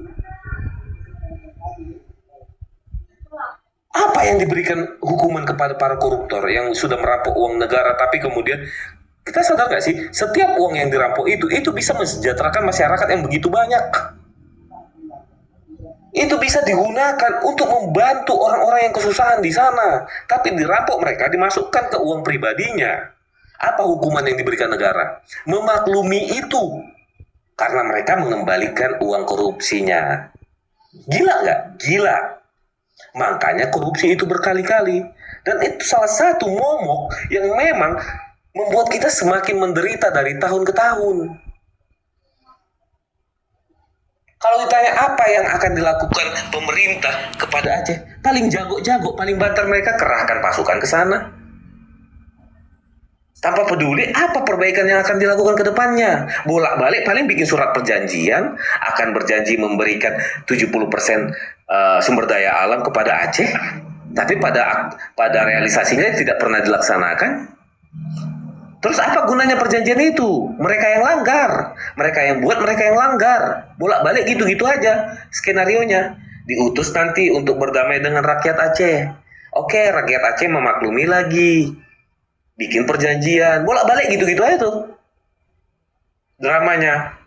Apa yang diberikan hukuman kepada para koruptor yang sudah merampok uang negara, tapi kemudian kita sadar nggak sih, setiap uang yang dirampok itu bisa mensejahterakan masyarakat yang begitu banyak. Itu bisa digunakan untuk membantu orang-orang yang kesusahan di sana, tapi dirampok mereka, dimasukkan ke uang pribadinya. Apa hukuman yang diberikan negara? Memaklumi itu, karena mereka mengembalikan uang korupsinya. Gila nggak? Gila. Makanya korupsi itu berkali-kali. Dan itu salah satu momok yang memang membuat kita semakin menderita dari tahun ke tahun. Kalau ditanya apa yang akan dilakukan pemerintah kepada Aceh, paling jago-jago, paling banter mereka kerahkan pasukan ke sana. Tanpa peduli apa perbaikan yang akan dilakukan ke depannya. Bolak-balik paling bikin surat perjanjian, akan berjanji memberikan 70% sumber daya alam kepada Aceh, tapi pada realisasinya tidak pernah dilaksanakan. Terus apa gunanya perjanjian itu? Mereka yang langgar, mereka yang buat, mereka yang langgar. Bolak-balik gitu-gitu aja skenarionya. Diutus nanti untuk berdamai dengan rakyat Aceh. Oke, rakyat Aceh memaklumi lagi. Bikin perjanjian, bolak-balik gitu-gitu aja tuh dramanya.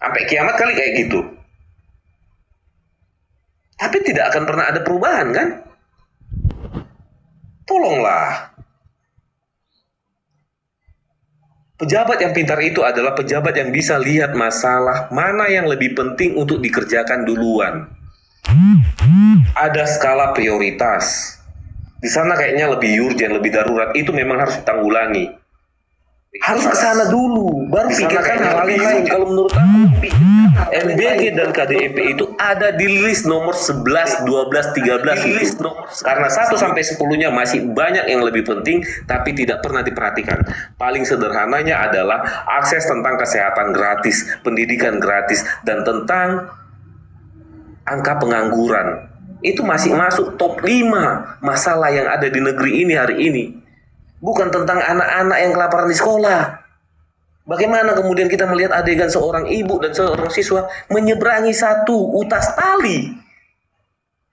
Sampai kiamat kali kayak gitu. Tapi tidak akan pernah ada perubahan kan? Tolonglah. Pejabat yang pintar itu adalah pejabat yang bisa lihat masalah mana yang lebih penting untuk dikerjakan duluan. Ada skala prioritas. Di sana kayaknya lebih urgent, lebih darurat, itu memang harus ditanggulangi. Harus ke sana dulu, baru pikirkan hal lain. Kalau menurut aku, MBG dan KDEP itu ada di list nomor 11, 12, 13 itu. Karena 1-10-nya masih banyak yang lebih penting, tapi tidak pernah diperhatikan. Paling sederhananya adalah akses tentang kesehatan gratis, pendidikan gratis, dan tentang angka pengangguran. Itu masih masuk top 5 masalah yang ada di negeri ini hari ini. Bukan tentang anak-anak yang kelaparan di sekolah. Bagaimana kemudian kita melihat adegan seorang ibu dan seorang siswa menyeberangi satu utas tali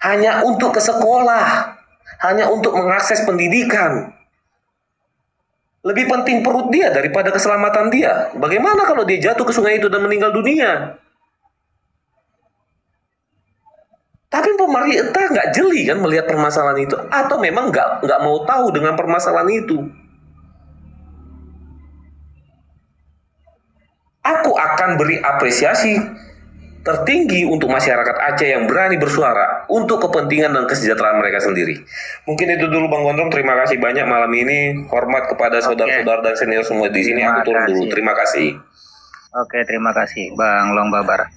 hanya untuk ke sekolah, hanya untuk mengakses pendidikan. Lebih penting perut dia daripada keselamatan dia. Bagaimana kalau dia jatuh ke sungai itu dan meninggal dunia? Tapi pemerintah nggak jeli kan melihat permasalahan itu, atau memang nggak mau tahu dengan permasalahan itu. Aku akan beri apresiasi tertinggi untuk masyarakat Aceh yang berani bersuara untuk kepentingan dan kesejahteraan mereka sendiri. Mungkin itu dulu Bang Gondrong. Terima kasih banyak malam ini. Hormat kepada saudara-saudara dan senior semua di sini. Aku turun dulu. Terima kasih. Oke, terima kasih Bang Long Babar.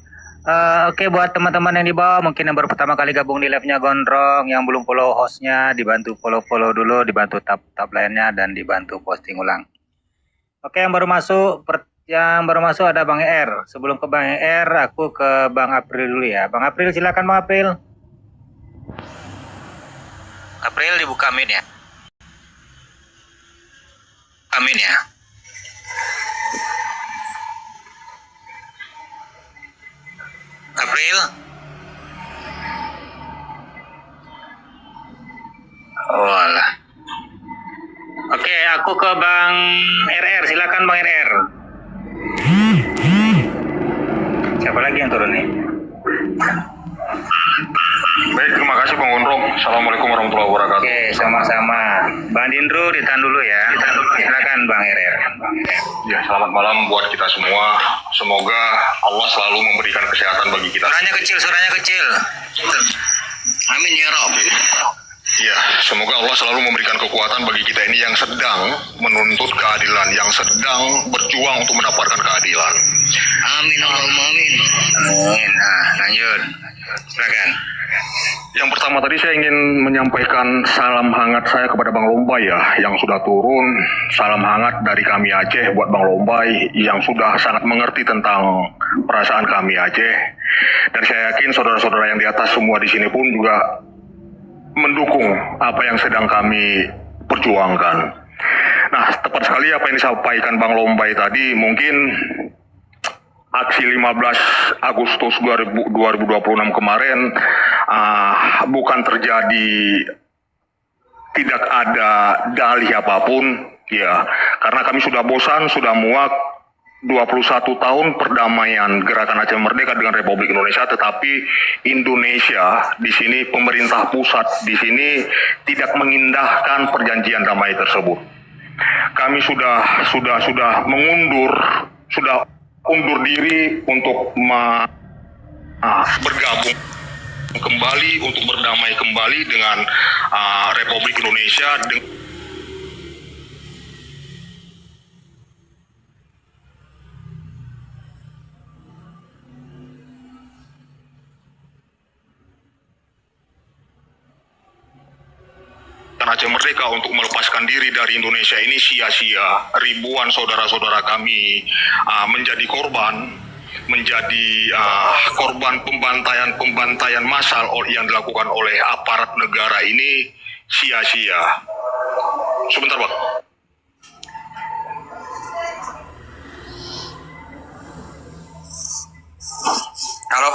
Oke, buat teman-teman yang di bawah mungkin yang baru pertama kali gabung di live-nya Gondrong, yang belum follow hostnya, dibantu follow dulu, dibantu tab lainnya, dan dibantu posting ulang. Oke, yang baru masuk ada Bang R. Sebelum ke Bang R, aku ke Bang April dulu ya. Bang April, silakan Bang April. April, dibuka mic ya. Amin ya. April. Oh alah. Oke, aku ke Bang RR. Silakan Bang RR. Siapa lagi yang turun nih? Baik, terima kasih Bang Gondrong. Assalamualaikum warahmatullahi wabarakatuh. Oke, sama-sama. Bang Dindro ditahan dulu ya. Silakan Bang RR. Ya, selamat malam buat kita semua. Semoga Allah selalu memberikan kesehatan bagi kita. Suaranya kecil. Amin ya Rob. Ya, semoga Allah selalu memberikan kekuatan bagi kita ini yang sedang menuntut keadilan, yang sedang berjuang untuk mendapatkan keadilan. Amin Allahumma amin. Amin. Nah, lanjut. Silakan. Yang pertama tadi saya ingin menyampaikan salam hangat saya kepada Bang Lombay ya, yang sudah turun. Salam hangat dari kami Aceh buat Bang Lombay yang sudah sangat mengerti tentang perasaan kami Aceh. Dan saya yakin saudara-saudara yang di atas semua di sini pun juga mendukung apa yang sedang kami perjuangkan. Nah, tepat sekali apa yang disampaikan Bang Lombay tadi, mungkin aksi 15 Agustus 2026 kemarin bukan terjadi tidak ada dalih apapun ya, karena kami sudah bosan, sudah muak 21 tahun perdamaian Gerakan Aceh Merdeka dengan Republik Indonesia, tetapi Indonesia di sini, pemerintah pusat di sini tidak mengindahkan perjanjian damai tersebut. Kami sudah undur diri untuk bergabung kembali, untuk berdamai kembali dengan Republik Indonesia. Aceh Merdeka untuk melepaskan diri dari Indonesia ini sia-sia. Ribuan saudara-saudara kami menjadi korban pembantaian massal yang dilakukan oleh aparat negara ini sia-sia. Sebentar Bang. Halo,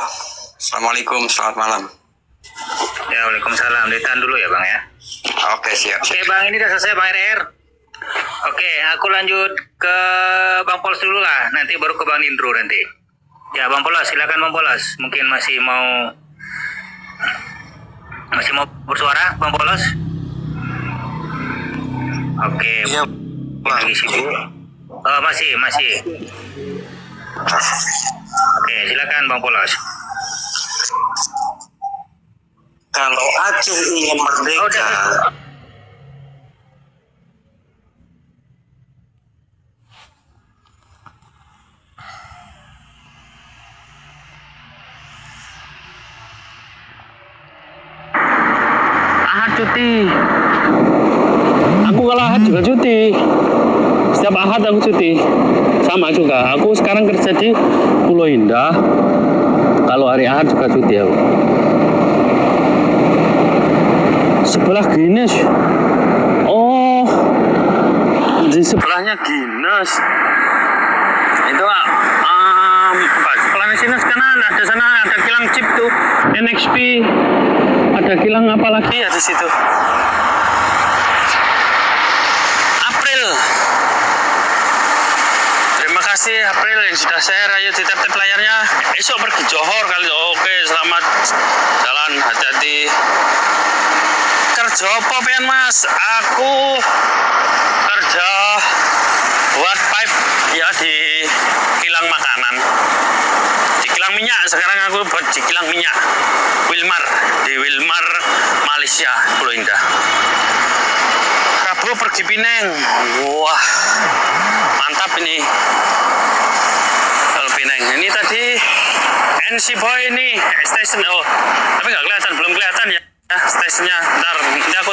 Assalamualaikum, selamat malam. Ya, Waalaikumsalam. Ditahan dulu ya Bang ya. Oke, siap. Oke Bang, ini udah selesai Bang RR. Oke, aku lanjut ke Bang Polos dulu lah. Nanti baru ke Bang Dindro nanti. Ya Bang Polos, silakan Bang Polos. Mungkin masih mau bersuara Bang Polos? Oke. Iya, Lagi sibuk. Oh, masih. Oke, silakan Bang Polos. Kalau Aceh ingin merdeka, Ahad cuti. Aku kalau Ahad juga cuti. Setiap Ahad aku cuti. Sama juga. Aku sekarang kerja di Pulau Indah. Kalau hari Ahad juga cuti aku. Sebelah Guinness. Oh, di sebelahnya Guinness. Itu sebelahnya Guinness karena ada sana ada kilang chip tuh, NXP. Ada kilang apa lagi ya di situ? April. Terima kasih April yang sudah share. Ayo ditap-tap layarnya. Esok pergi Johor kali. Oke, selamat jalan, hati-hati. Kerja apa pengen Mas? Aku kerja buat pipe ya di kilang makanan, di kilang minyak. Sekarang aku buat di kilang minyak Wilmar, di Wilmar Malaysia, Pulau Indah. Rabu pergi Pineng. Wah, mantap ini kalau Pineng. Ini tadi NC Boy ini station. Oh, tapi nggak kelihatan, belum kelihatan ya stasiunnya. Ntar nanti aku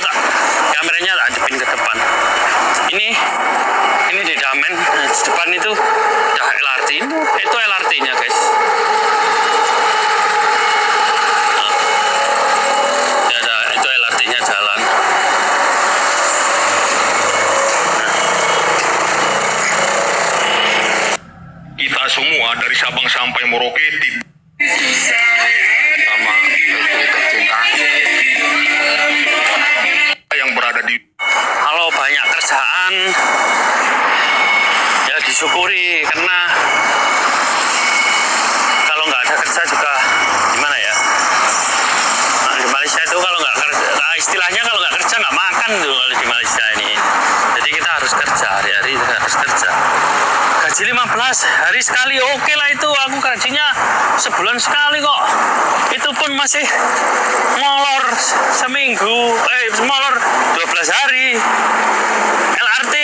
kameranya tak adepin ke depan. Ini di Damen. Nah, di depan itu udah LRT. Itu LRT-nya guys. Nah, itu LRT-nya jalan. Kita semua dari Sabang sampai Merauke sama yang berada di, Kalau banyak kerjaan ya disyukuri, karena kalau nggak ada kerja juga gimana ya. Nah, di Malaysia itu kalau nggak kerja, istilahnya kalau nggak kerja nggak makan tuh kalau di Malaysia ini. Jadi kita harus kerja, hari-hari harus kerja. Gaji 15 hari sekali, oke lah itu. Aku gajinya sebulan sekali kok. Itu pun masih molor seminggu, molor 12 hari. LRT